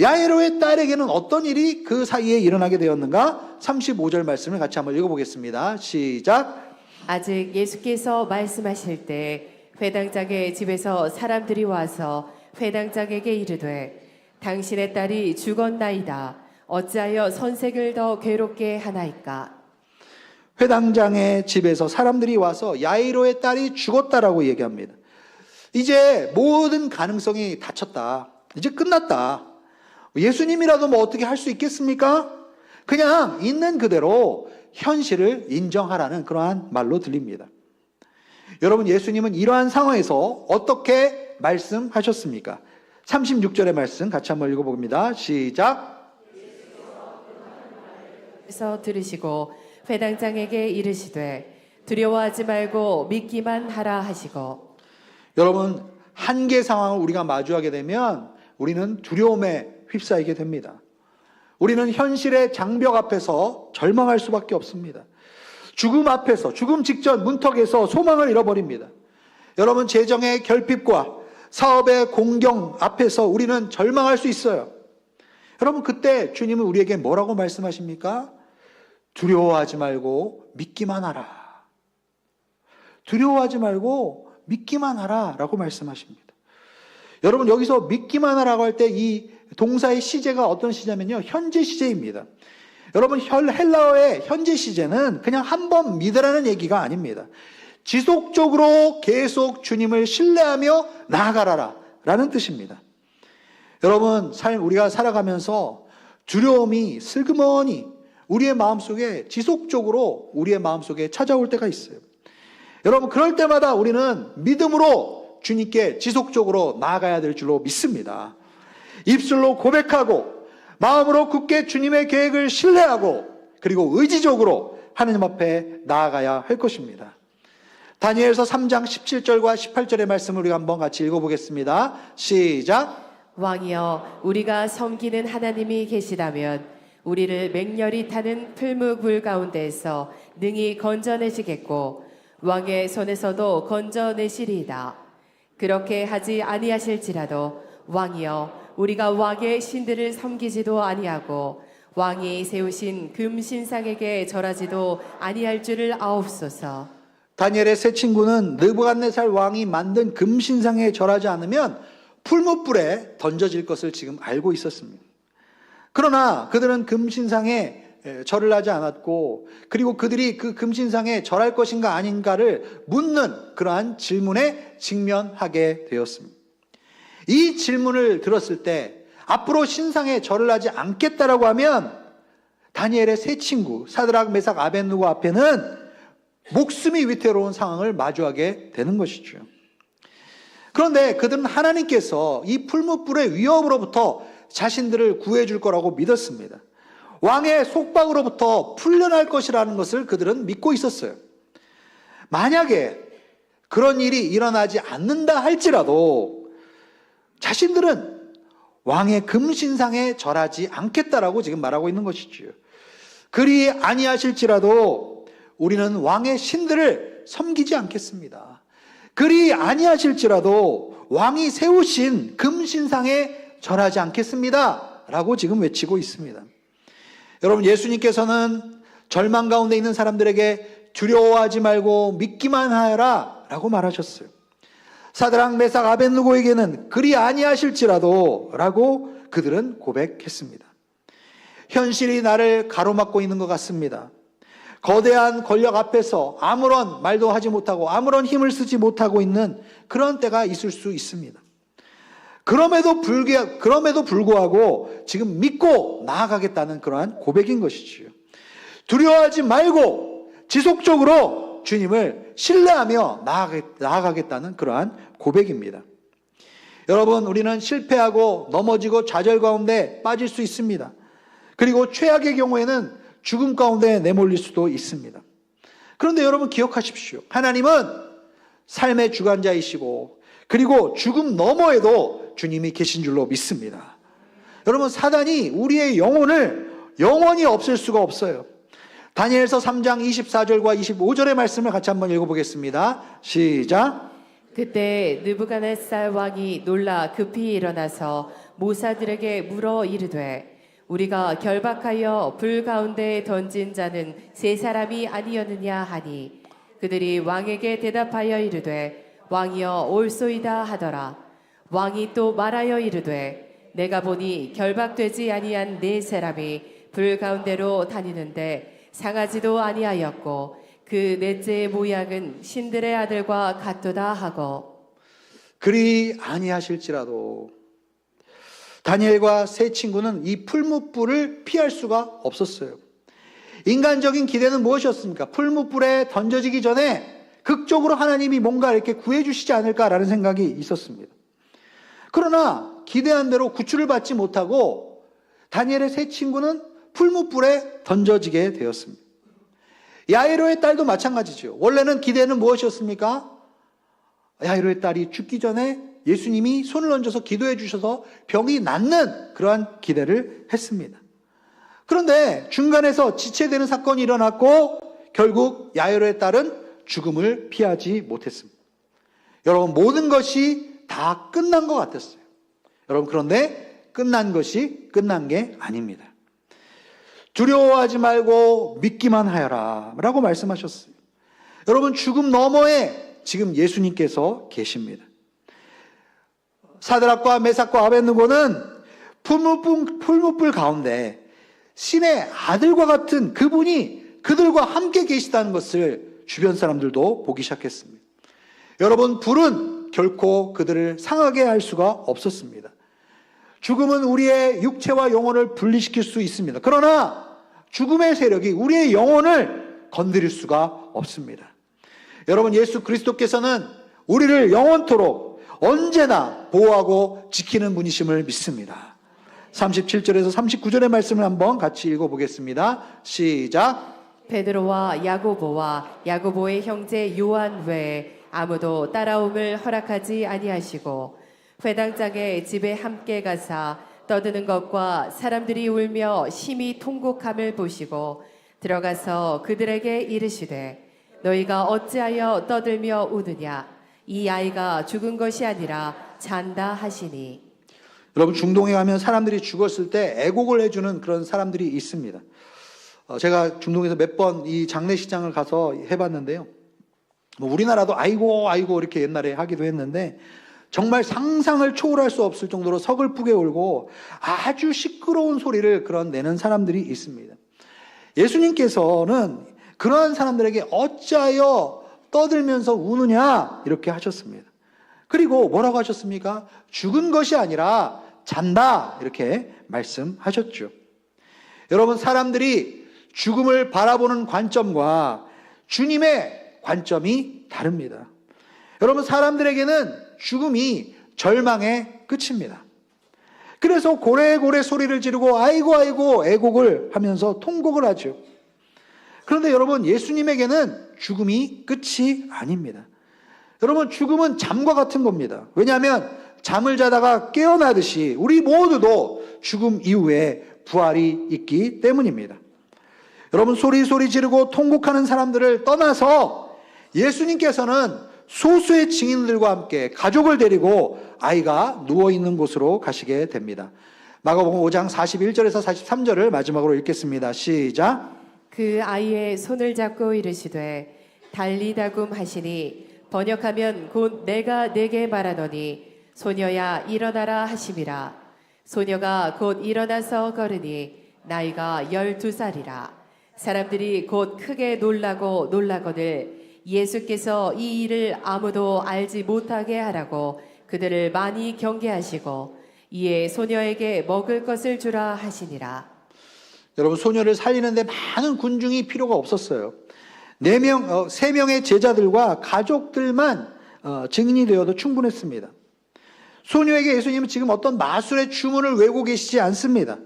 야이로의 딸에게는 어떤 일이 그 사이에 일어나게 되었는가? 35절 말씀을 같이 한번 읽어보겠습니다. 시작. 아직 예수께서 말씀하실 때 회당장의 집에서 사람들이 와서 회당장에게 이르되 당신의 딸이 죽었나이다. 어찌하여 선생을 더 괴롭게 하나이까? 회당장의 집에서 사람들이 와서 야이로의 딸이 죽었다라고 얘기합니다. 이제 모든 가능성이 닫혔다. 이제 끝났다. 예수님이라도 뭐 어떻게 할 수 있겠습니까? 그냥 있는 그대로 현실을 인정하라는 그러한 말로 들립니다. 여러분, 예수님은 이러한 상황에서 어떻게 말씀하셨습니까? 36절의 말씀 같이 한번 읽어봅니다. 시작. 그래서 들으시고 회당장에게 이르시되 두려워하지 말고 믿기만 하라 하시고. 여러분, 한계 상황을 우리가 마주하게 되면 우리는 두려움에 휩싸이게 됩니다. 우리는 현실의 장벽 앞에서 절망할 수밖에 없습니다. 죽음 앞에서, 죽음 직전 문턱에서 소망을 잃어버립니다. 여러분, 재정의 결핍과 사업의 공경 앞에서 우리는 절망할 수 있어요. 여러분, 그때 주님은 우리에게 뭐라고 말씀하십니까? 두려워하지 말고 믿기만 하라. 두려워하지 말고 믿기만 하라 라고 말씀하십니다. 여러분, 여기서 믿기만 하라고 할 때 이 동사의 시제가 어떤 시제냐면요, 현재 시제입니다. 여러분, 헬라어의 현재 시제는 그냥 한 번 믿으라는 얘기가 아닙니다. 지속적으로 계속 주님을 신뢰하며 나아가라 라는 뜻입니다. 여러분, 우리가 살아가면서 두려움이 슬그머니 우리의 마음속에 지속적으로 우리의 마음속에 찾아올 때가 있어요. 여러분, 그럴 때마다 우리는 믿음으로 주님께 지속적으로 나아가야 될 줄로 믿습니다. 입술로 고백하고 마음으로 굳게 주님의 계획을 신뢰하고 그리고 의지적으로 하나님 앞에 나아가야 할 것입니다. 다니엘서 3장 17절과 18절의 말씀을 우리가 한번 같이 읽어보겠습니다. 시작. 왕이여, 우리가 섬기는 하나님이 계시다면 우리를 맹렬히 타는 풀무불 가운데에서 능히 건져내시겠고 왕의 손에서도 건져내시리이다. 그렇게 하지 아니하실지라도 왕이여 우리가 왕의 신들을 섬기지도 아니하고 왕이 세우신 금신상에게 절하지도 아니할 줄을 아옵소서. 다니엘의 세 친구는 느부갓네살 왕이 만든 금신상에 절하지 않으면 풀무불에 던져질 것을 지금 알고 있었습니다. 그러나 그들은 금신상에 절을 하지 않았고, 그리고 그들이 그 금신상에 절할 것인가 아닌가를 묻는 그러한 질문에 직면하게 되었습니다. 이 질문을 들었을 때 앞으로 신상에 절을 하지 않겠다라고 하면 다니엘의 세 친구 사드락, 메삭, 아벳느고 앞에는 목숨이 위태로운 상황을 마주하게 되는 것이죠. 그런데 그들은 하나님께서 이 풀무불의 위협으로부터 자신들을 구해줄 거라고 믿었습니다. 왕의 속박으로부터 풀려날 것이라는 것을 그들은 믿고 있었어요. 만약에 그런 일이 일어나지 않는다 할지라도 자신들은 왕의 금신상에 절하지 않겠다라고 지금 말하고 있는 것이지요. 그리 아니하실지라도 우리는 왕의 신들을 섬기지 않겠습니다. 그리 아니하실지라도 왕이 세우신 금신상에 절하지 않겠습니다 라고 지금 외치고 있습니다. 여러분, 예수님께서는 절망 가운데 있는 사람들에게 두려워하지 말고 믿기만 하여라 라고 말하셨어요. 사드락, 메삭, 아벳느고에게는 그리 아니하실지라도 라고 그들은 고백했습니다. 현실이 나를 가로막고 있는 것 같습니다. 거대한 권력 앞에서 아무런 말도 하지 못하고 아무런 힘을 쓰지 못하고 있는 그런 때가 있을 수 있습니다. 그럼에도 불구하고 지금 믿고 나아가겠다는 그러한 고백인 것이지요. 두려워하지 말고 지속적으로 주님을 신뢰하며 나아가겠다는 그러한 고백입니다. 여러분, 우리는 실패하고 넘어지고 좌절 가운데 빠질 수 있습니다. 그리고 최악의 경우에는 죽음 가운데 내몰릴 수도 있습니다. 그런데 여러분 기억하십시오. 하나님은 삶의 주관자이시고 그리고 죽음 너머에도 주님이 계신 줄로 믿습니다. 여러분, 사단이 우리의 영혼을 영원히 없앨 수가 없어요. 다니엘서 3장 24절과 25절의 말씀을 같이 한번 읽어보겠습니다. 시작. 그때 느부갓네살 왕이 놀라 급히 일어나서 모사들에게 물어 이르되 우리가 결박하여 불 가운데 던진 자는 세 사람이 아니었느냐 하니 그들이 왕에게 대답하여 이르되 왕이여 옳소이다 하더라. 왕이 또 말하여 이르되 내가 보니 결박되지 아니한 네 사람이 불 가운데로 다니는데 상하지도 아니하였고 그 넷째의 모양은 신들의 아들과 같도다 하고. 그리 아니하실지라도 다니엘과 세 친구는 이 풀무불을 피할 수가 없었어요. 인간적인 기대는 무엇이었습니까? 풀무불에 던져지기 전에 극적으로 하나님이 뭔가 이렇게 구해주시지 않을까라는 생각이 있었습니다. 그러나 기대한 대로 구출을 받지 못하고 다니엘의 세 친구는 풀무불에 던져지게 되었습니다. 야이로의 딸도 마찬가지죠. 원래는 기대는 무엇이었습니까? 야이로의 딸이 죽기 전에 예수님이 손을 얹어서 기도해 주셔서 병이 낫는 그러한 기대를 했습니다. 그런데 중간에서 지체되는 사건이 일어났고 결국 야이로의 딸은 죽음을 피하지 못했습니다. 여러분, 모든 것이 다 끝난 것 같았어요. 여러분, 그런데 끝난 것이 끝난 게 아닙니다. 두려워하지 말고 믿기만 하여라 라고 말씀하셨어요. 여러분, 죽음 너머에 지금 예수님께서 계십니다. 사드락과 메삭과 아벳느고는 풀무불 가운데 신의 아들과 같은 그분이 그들과 함께 계시다는 것을 주변 사람들도 보기 시작했습니다. 여러분, 불은 결코 그들을 상하게 할 수가 없었습니다. 죽음은 우리의 육체와 영혼을 분리시킬 수 있습니다. 그러나 죽음의 세력이 우리의 영혼을 건드릴 수가 없습니다. 여러분, 예수 그리스도께서는 우리를 영원토록 언제나 보호하고 지키는 분이심을 믿습니다. 37절에서 39절의 말씀을 한번 같이 읽어보겠습니다. 시작. 베드로와 야고보와 야고보의 형제 요한 외에 아무도 따라옴을 허락하지 아니하시고 회당장에 집에 함께 가사 떠드는 것과 사람들이 울며 심히 통곡함을 보시고 들어가서 그들에게 이르시되 너희가 어찌하여 떠들며 우느냐 이 아이가 죽은 것이 아니라 잔다 하시니. 여러분, 중동에 가면 사람들이 죽었을 때 애곡을 해주는 그런 사람들이 있습니다. 제가 중동에서 몇 번 이 장례식장을 가서 해봤는데요. 뭐 우리나라도 아이고 아이고 이렇게 옛날에 하기도 했는데 정말 상상을 초월할 수 없을 정도로 서글프게 울고 아주 시끄러운 소리를 그런 내는 사람들이 있습니다. 예수님께서는 그러한 사람들에게 어찌하여 떠들면서 우느냐 이렇게 하셨습니다. 그리고 뭐라고 하셨습니까? 죽은 것이 아니라 잔다 이렇게 말씀하셨죠. 여러분, 사람들이 죽음을 바라보는 관점과 주님의 관점이 다릅니다. 여러분, 사람들에게는 죽음이 절망의 끝입니다. 그래서 고래고래 소리를 지르고 아이고 아이고 애곡을 하면서 통곡을 하죠. 그런데 여러분, 예수님에게는 죽음이 끝이 아닙니다. 여러분, 죽음은 잠과 같은 겁니다. 왜냐하면 잠을 자다가 깨어나듯이 우리 모두도 죽음 이후에 부활이 있기 때문입니다. 여러분, 소리 지르고 통곡하는 사람들을 떠나서 예수님께서는 소수의 증인들과 함께 가족을 데리고 아이가 누워있는 곳으로 가시게 됩니다. 마가복음 5장 41절에서 43절을 마지막으로 읽겠습니다. 시작. 그 아이의 손을 잡고 이르시되 달리다굼 하시니 번역하면 곧 내가 네게 말하노니 소녀야 일어나라 하심이라. 소녀가 곧 일어나서 걸으니 나이가 12살이라. 사람들이 곧 크게 놀라거늘 예수께서 이 일을 아무도 알지 못하게 하라고 그들을 많이 경계하시고 이에 소녀에게 먹을 것을 주라 하시니라. 여러분, 소녀를 살리는데 많은 군중이 필요가 없었어요. 3명의 제자들과 가족들만 증인이 되어도 충분했습니다. 소녀에게 예수님은 지금 어떤 마술의 주문을 외우고 계시지 않습니다.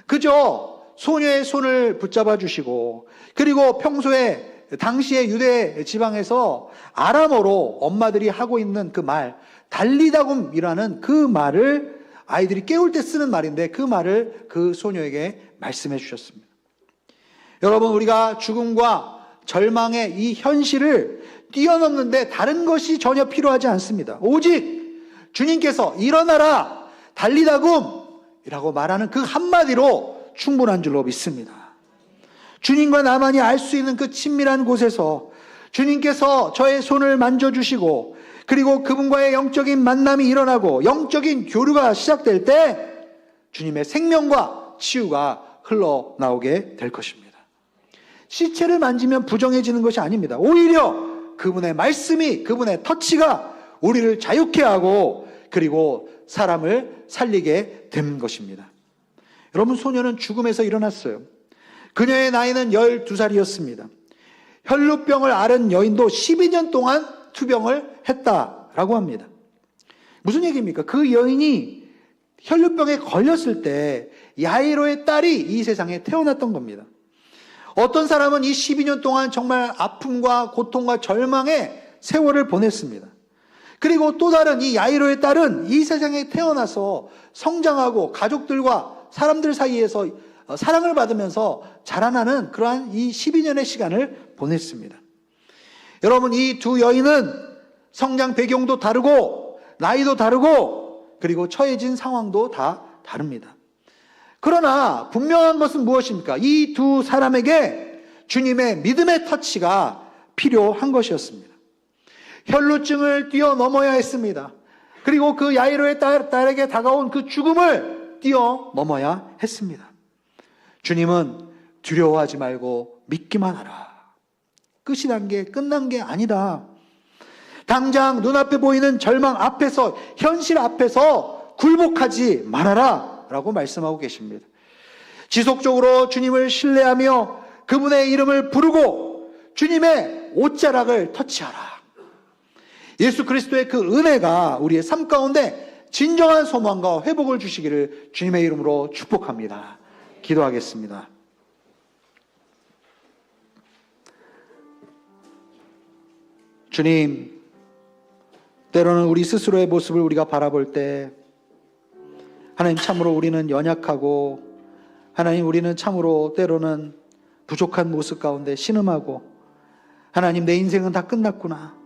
그저 소녀의 손을 붙잡아 주시고, 그리고 평소에 당시의 유대 지방에서 아람어로 엄마들이 하고 있는 그 말, 달리다굼이라는 그 말을 아이들이 깨울 때 쓰는 말인데 그 말을 그 소녀에게 말씀해 주셨습니다. 여러분, 우리가 죽음과 절망의 이 현실을 뛰어넘는데 다른 것이 전혀 필요하지 않습니다. 오직 주님께서 일어나라 달리다굼이라고 말하는 그 한마디로 충분한 줄로 믿습니다. 주님과 나만이 알 수 있는 그 친밀한 곳에서 주님께서 저의 손을 만져주시고, 그리고 그분과의 영적인 만남이 일어나고 영적인 교류가 시작될 때 주님의 생명과 치유가 흘러나오게 될 것입니다. 시체를 만지면 부정해지는 것이 아닙니다. 오히려 그분의 말씀이, 그분의 터치가 우리를 자유케 하고 그리고 사람을 살리게 된 것입니다. 여러분, 소녀는 죽음에서 일어났어요. 그녀의 나이는 12살이었습니다. 혈루병을 앓은 여인도 12년 동안 투병을 했다라고 합니다. 무슨 얘기입니까? 그 여인이 혈루병에 걸렸을 때 야이로의 딸이 이 세상에 태어났던 겁니다. 어떤 사람은 이 12년 동안 정말 아픔과 고통과 절망의 세월을 보냈습니다. 그리고 또 다른 이 야이로의 딸은 이 세상에 태어나서 성장하고 가족들과 사람들 사이에서 사랑을 받으면서 자라나는 그러한 이 12년의 시간을 보냈습니다. 여러분, 이 두 여인은 성장 배경도 다르고 나이도 다르고 그리고 처해진 상황도 다 다릅니다. 그러나 분명한 것은 무엇입니까? 이 두 사람에게 주님의 믿음의 터치가 필요한 것이었습니다. 혈루증을 뛰어넘어야 했습니다. 그리고 그 야이로의 딸에게 다가온 그 죽음을 뛰어넘어야 했습니다. 주님은 두려워하지 말고 믿기만 하라. 끝이 난 게 끝난 게 아니다. 당장 눈앞에 보이는 절망 앞에서, 현실 앞에서 굴복하지 말아라 라고 말씀하고 계십니다. 지속적으로 주님을 신뢰하며 그분의 이름을 부르고 주님의 옷자락을 터치하라. 예수 그리스도의 그 은혜가 우리의 삶 가운데 진정한 소망과 회복을 주시기를 주님의 이름으로 축복합니다. 기도하겠습니다. 주님, 때로는 우리 스스로의 모습을 우리가 바라볼 때 하나님, 참으로 우리는 연약하고, 하나님, 우리는 참으로 때로는 부족한 모습 가운데 신음하고, 하나님, 내 인생은 다 끝났구나,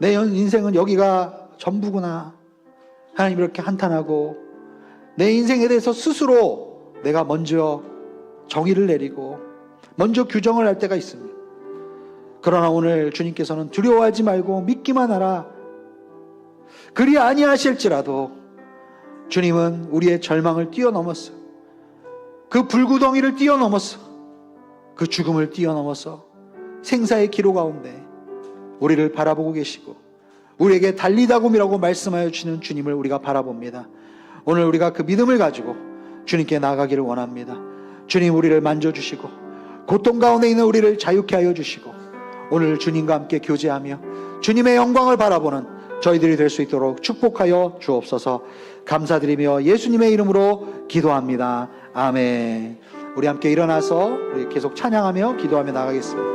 내 인생은 여기가 전부구나. 하나님 이렇게 한탄하고 내 인생에 대해서 스스로 내가 먼저 정의를 내리고 먼저 규정을 할 때가 있습니다. 그러나 오늘 주님께서는 두려워하지 말고 믿기만 하라. 그리 아니하실지라도 주님은 우리의 절망을 뛰어넘었어. 그 불구덩이를 뛰어넘었어. 그 죽음을 뛰어넘어서 생사의 기로 가운데 우리를 바라보고 계시고 우리에게 달리다곰이라고 말씀하여 주시는 주님을 우리가 바라봅니다. 오늘 우리가 그 믿음을 가지고 주님께 나아가기를 원합니다. 주님 우리를 만져주시고 고통 가운데 있는 우리를 자유케 하여 주시고 오늘 주님과 함께 교제하며 주님의 영광을 바라보는 저희들이 될 수 있도록 축복하여 주옵소서. 감사드리며 예수님의 이름으로 기도합니다. 아멘. 우리 함께 일어나서 우리 계속 찬양하며 기도하며 나가겠습니다.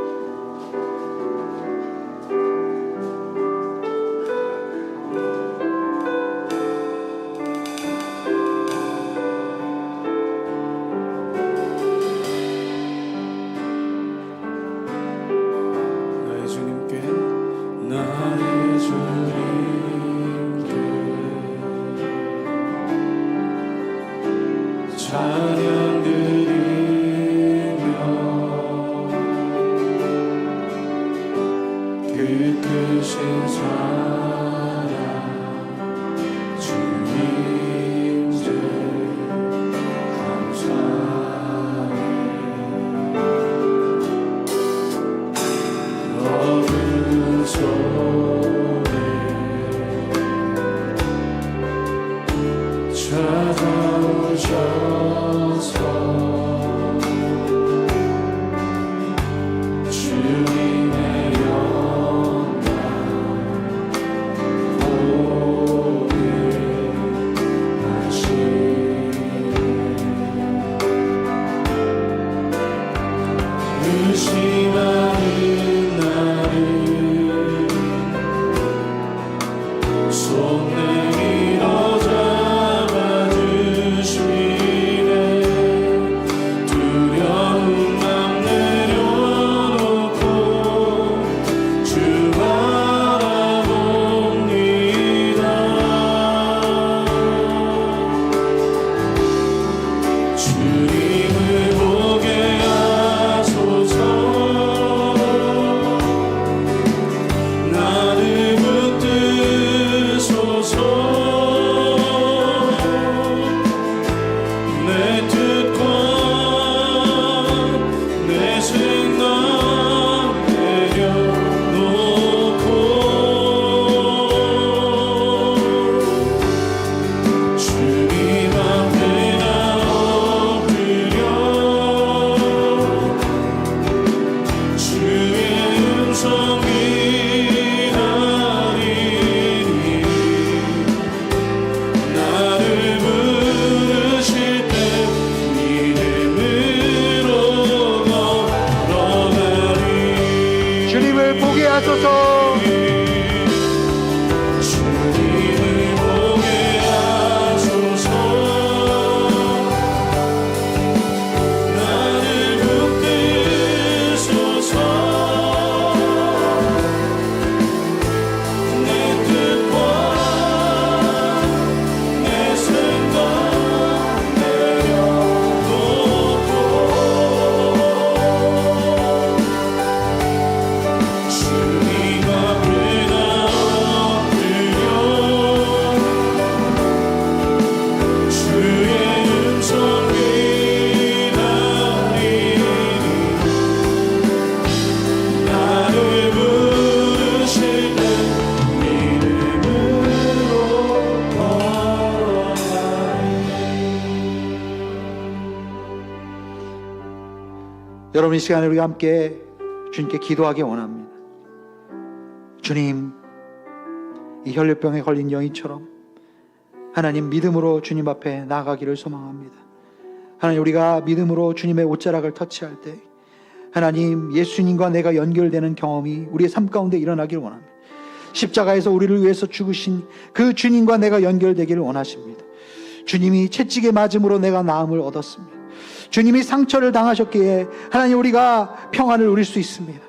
나의 주님께 찬양 드리며 그 크신 사랑 주님께 감사해. 어둠 속에 찾아오셔서 주님의 영광 보게 하시네. 의심하는 나를 손 내밀어 잡아주시네. 두려운 맘 내려놓고 주 바라봅니다. 주님을 보게 하소서. 나를 붙드소서. 내 뜻과 내 생각 내려놓고 주님 앞에 나 엎드려 주의 음성 기다리니 나를 부르실 때 믿음으로 걸어가리. 주님을 보게 하소서. 주님을 보게 하소서. 나를 붙드소서. 내 뜻과 내 생각 내려놓고 주님 앞에 나 엎드려 주의 음성 기다리니 나를 부르실 때 믿음으로 걸어가리. 여러분 이 시간에 우리가 함께 주님께 기도하기 원합니다. 주님, 이 혈류병에 걸린 여인처럼 하나님 믿음으로 주님 앞에 나아가기를 소망합니다. 하나님 우리가 믿음으로 주님의 옷자락을 터치할 때 하나님 예수님과 내가 연결되는 경험이 우리의 삶 가운데 일어나기를 원합니다. 십자가에서 우리를 위해서 죽으신 그 주님과 내가 연결되기를 원하십니다. 주님이 채찍에 맞음으로 내가 나음을 얻었습니다. 주님이 상처를 당하셨기에 하나님 우리가 평안을 누릴 수 있습니다.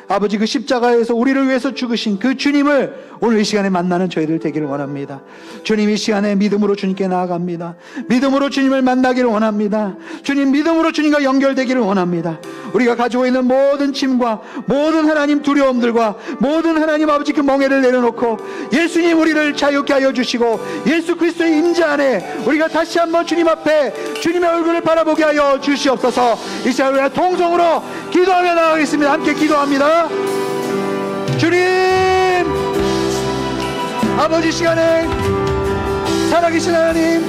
아버지 그 십자가에서 우리를 위해서 죽으신 그 주님을 오늘 이 시간에 만나는 저희들 되기를 원합니다. 주님 이 시간에 믿음으로 주님께 나아갑니다. 믿음으로 주님을 만나기를 원합니다. 주님 믿음으로 주님과 연결되기를 원합니다. 우리가 가지고 있는 모든 짐과 모든 하나님 두려움들과 모든 하나님 아버지 그 멍에를 내려놓고 예수님 우리를 자유케 하여 주시고 예수 그리스도의 임재 안에 우리가 다시 한번 주님 앞에 주님의 얼굴을 바라보게 하여 주시옵소서. 이 시간 우리가 동성으로 기도하며 나가겠습니다. 함께 기도합니다. 주님 아버지 시간에 살아계신 하나님,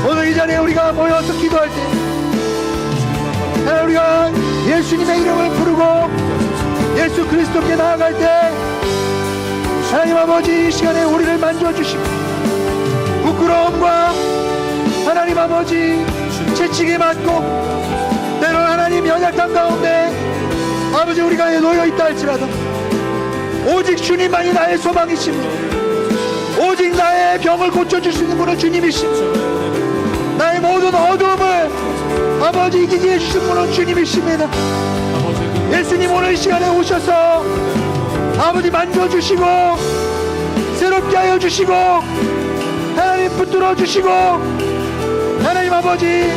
오늘 이 자리에 우리가 모여서 기도할 때 하나님 우리가 예수님의 이름을 부르고 예수 그리스도께 나아갈 때 하나님 아버지 이 시간에 우리를 만져주시고 부끄러움과 하나님 아버지 채찍에 맞고 때로는 하나님 연약한 가운데 아버지 우리가 놓여있다 할지라도 오직 주님만이 나의 소망이십니다. 오직 나의 병을 고쳐주시는 분은 주님이십니다. 나의 모든 어두움을 아버지 이기게 해주신 분은 주님이십니다. 예수님 오늘 이 시간에 오셔서 아버지 만져주시고 새롭게 하여 주시고 하나님 붙들어 주시고 하나님 아버지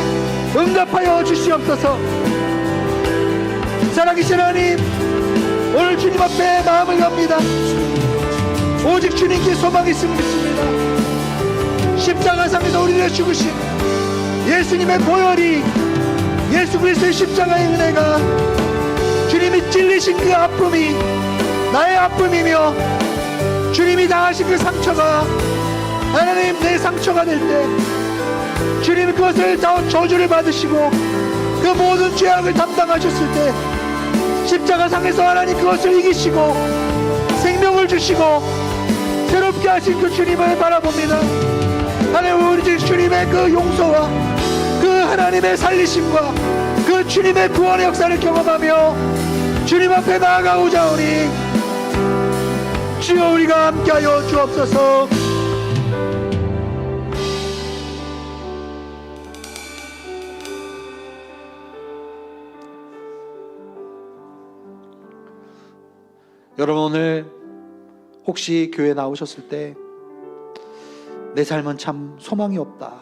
응답하여 주시옵소서. 살아계신 하나님 오늘 주님 앞에 마음을 겁니다. 오직 주님께 소망이 있음을 믿습니다. 십자가상에서 우리를 죽으신 예수님의 보혈이 예수 그리스도의 십자가의 은혜가 주님이 찔리신 그 아픔이 나의 아픔이며 주님이 당하신 그 상처가 하나님 내 상처가 될 때 주님이 그것을 다 저주를 받으시고 그 모든 죄악을 담당하셨을 때 십자가상에서 하나님 그것을 이기시고 생명을 주시고 새롭게 하신 그 주님을 바라봅니다. 하나님 우리 주님의 그 용서와 그 하나님의 살리심과 그 주님의 구원의 역사를 경험하며 주님 앞에 나아가고자 하오니 주여 우리가 함께하여 주옵소서. 여러분 오늘 혹시 교회 나오셨을 때 내 삶은 참 소망이 없다,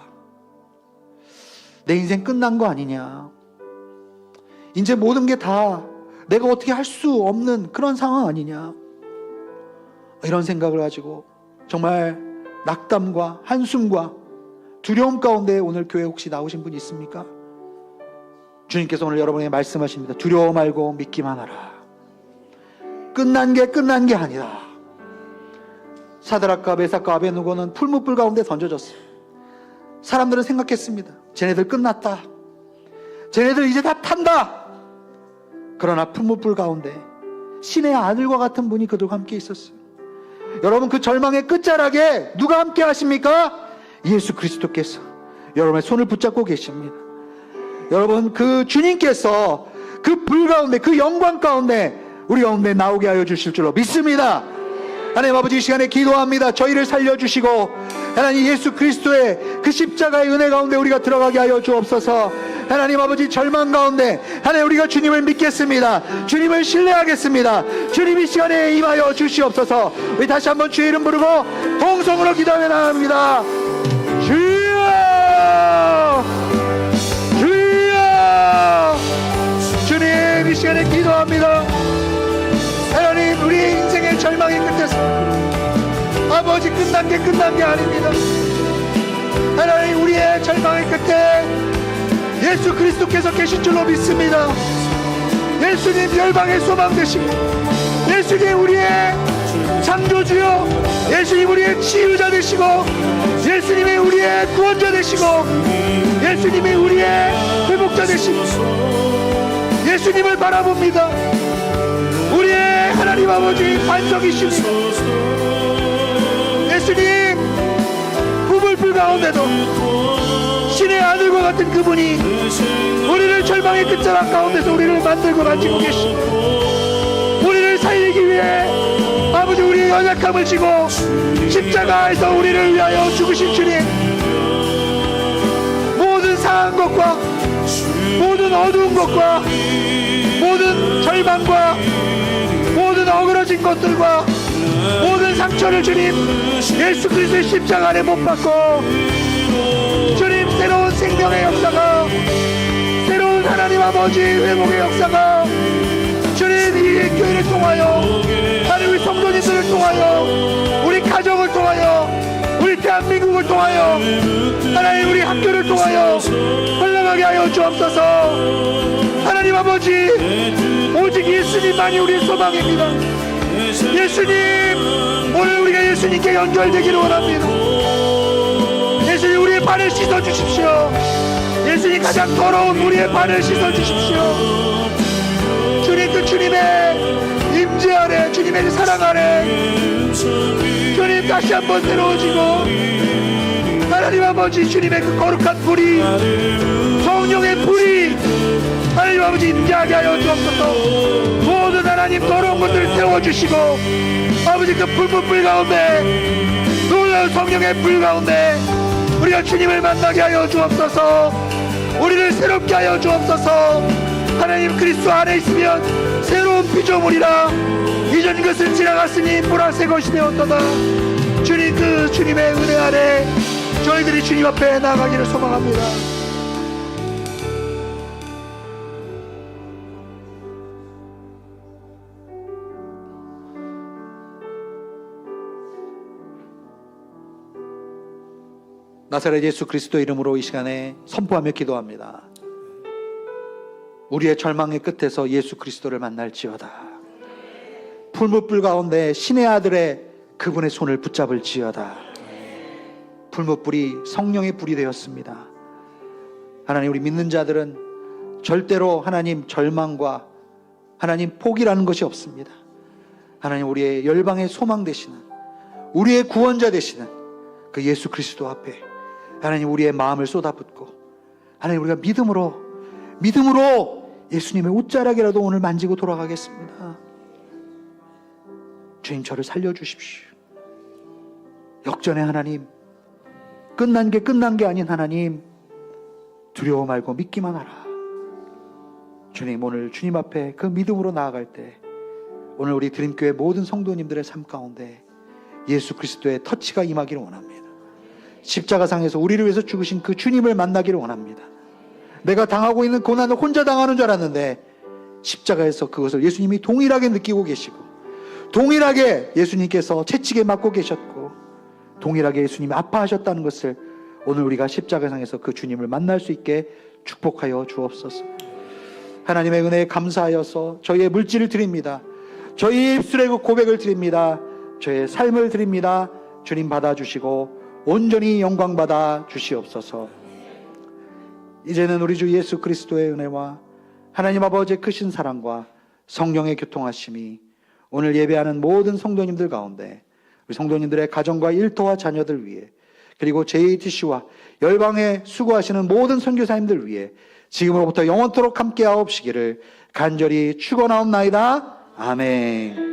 내 인생 끝난 거 아니냐, 이제 모든 게 다 내가 어떻게 할 수 없는 그런 상황 아니냐, 이런 생각을 가지고 정말 낙담과 한숨과 두려움 가운데 오늘 교회 혹시 나오신 분 있습니까? 주님께서 오늘 여러분에게 말씀하십니다. 두려워 말고 믿기만 하라. 끝난 게 아니다. 사드락과 메삭과 아베느고는 풀무불 가운데 던져졌어요. 사람들은 생각했습니다. 쟤네들 끝났다, 쟤네들 이제 다 탄다. 그러나 풀무불 가운데 신의 아들과 같은 분이 그들과 함께 있었어요. 여러분 그 절망의 끝자락에 누가 함께 하십니까? 예수 그리스도께서 여러분의 손을 붙잡고 계십니다. 여러분 그 주님께서 그 불 가운데 그 영광 가운데 우리 가운데 나오게 하여 주실 줄로 믿습니다. 하나님 아버지 이 시간에 기도합니다. 저희를 살려주시고 하나님 예수 그리스도의 그 십자가의 은혜 가운데 우리가 들어가게 하여 주옵소서. 하나님 아버지 절망 가운데 하나님 우리가 주님을 믿겠습니다. 주님을 신뢰하겠습니다. 주님 이 시간에 임하여 주시옵소서. 우리 다시 한번 주의 이름 부르고 동성으로 기도하며 나갑니다. 주여 주여. 주님 이 시간에 기도합니다. 하나님 우리의 인생의 절망의 끝에서 아버지 끝난 게 아닙니다. 하나님 우리의 절망의 끝에 예수 그리스도께서 계신 줄로 믿습니다. 예수님 열방의 소망 되시고 예수님 우리의 창조주여, 예수님 우리의 치유자 되시고 예수님이 우리의 구원자 되시고 예수님이 우리의 회복자 되시고 예수님을 바라봅니다. 우리의 하나님 아버지 반석이십니다. 예수님 후불불 가운데도 신의 아들과 같은 그분이 우리를 절망의 끝자락 가운데서 우리를 만들고 가지고 계시고 우리를 살리기 위해 아버지 우리의 연약함을 지고 십자가에서 우리를 위하여 죽으신 주님, 모든 상한 것과 모든 어두운 것과 모든 절망과 가진 것들과 모든 상처를 주님 예수 그리스도의 십자가 아래 못 박고 주님 새로운 생명의 역사가, 새로운 하나님 아버지 회복의 역사가 주님 이 교회를 통하여, 하나님 우리 성도님들을 통하여, 우리 가정을 통하여, 우리 대한민국을 통하여, 하나님 우리 학교를 통하여 흘러가게 하여 주옵소서. 하나님 아버지, 오직 예수님만이 우리의 소망입니다. 예수님, 오늘 우리가 예수님께 연결되기를 원합니다. 예수님 우리의 발을 씻어주십시오. 예수님 가장 더러운 우리의 발을 씻어주십시오. 주님 그 주님의 임재 아래, 주님의 사랑 아래 주님 다시 한번 새로워지고, 하나님 아버지 주님의 그 거룩한 불이, 성령의 불이 하나님 아버지 임재하게 하여 주옵소서. 모든 하나님 더러운 것들을 태워주시고, 아버지 그 불 가운데, 놀라운 성령의 불 가운데 우리가 주님을 만나게 하여 주옵소서. 우리를 새롭게 하여 주옵소서. 하나님 그리스도 안에 있으면 새로운 피조물이라, 이전 것을 지나갔으니 보라색 것이 되었도다. 주님 그 주님의 은혜 아래 저희들이 주님 앞에 나아가기를 소망합니다. 나사렛 예수 그리스도 이름으로 이 시간에 선포하며 기도합니다. 우리의 절망의 끝에서 예수 그리스도를 만날지어다. 풀무불 가운데 신의 아들의 그분의 손을 붙잡을지어다. 풀무불이 성령의 불이 되었습니다. 하나님 우리 믿는 자들은 절대로 하나님 절망과 하나님 포기라는 것이 없습니다. 하나님 우리의 열방의 소망 되시는, 우리의 구원자 되시는 그 예수 그리스도 앞에 하나님 우리의 마음을 쏟아붓고, 하나님 우리가 믿음으로 예수님의 옷자락이라도 오늘 만지고 돌아가겠습니다. 주님 저를 살려주십시오. 역전의 하나님, 끝난 게 아닌 하나님, 두려워 말고 믿기만 하라. 주님 오늘 주님 앞에 그 믿음으로 나아갈 때, 오늘 우리 드림교회 모든 성도님들의 삶 가운데 예수 그리스도의 터치가 임하기를 원합니다. 십자가상에서 우리를 위해서 죽으신 그 주님을 만나기를 원합니다. 내가 당하고 있는 고난을 혼자 당하는 줄 알았는데 십자가에서 그것을 예수님이 동일하게 느끼고 계시고, 동일하게 예수님께서 채찍에 맞고 계셨고, 동일하게 예수님이 아파하셨다는 것을 오늘 우리가 십자가상에서 그 주님을 만날 수 있게 축복하여 주옵소서. 하나님의 은혜에 감사하여서 저희의 물질을 드립니다. 저희의 입술의 그 고백을 드립니다. 저희의 삶을 드립니다. 주님 받아주시고 온전히 영광 받아 주시옵소서. 이제는 우리 주 예수 그리스도의 은혜와 하나님 아버지의 크신 사랑과 성령의 교통하심이 오늘 예배하는 모든 성도님들 가운데, 우리 성도님들의 가정과 일터와 자녀들 위해, 그리고 JATC와 열방에 수고하시는 모든 선교사님들 위해 지금으로부터 영원토록 함께하옵시기를 간절히 축원하옵나이다. 아멘.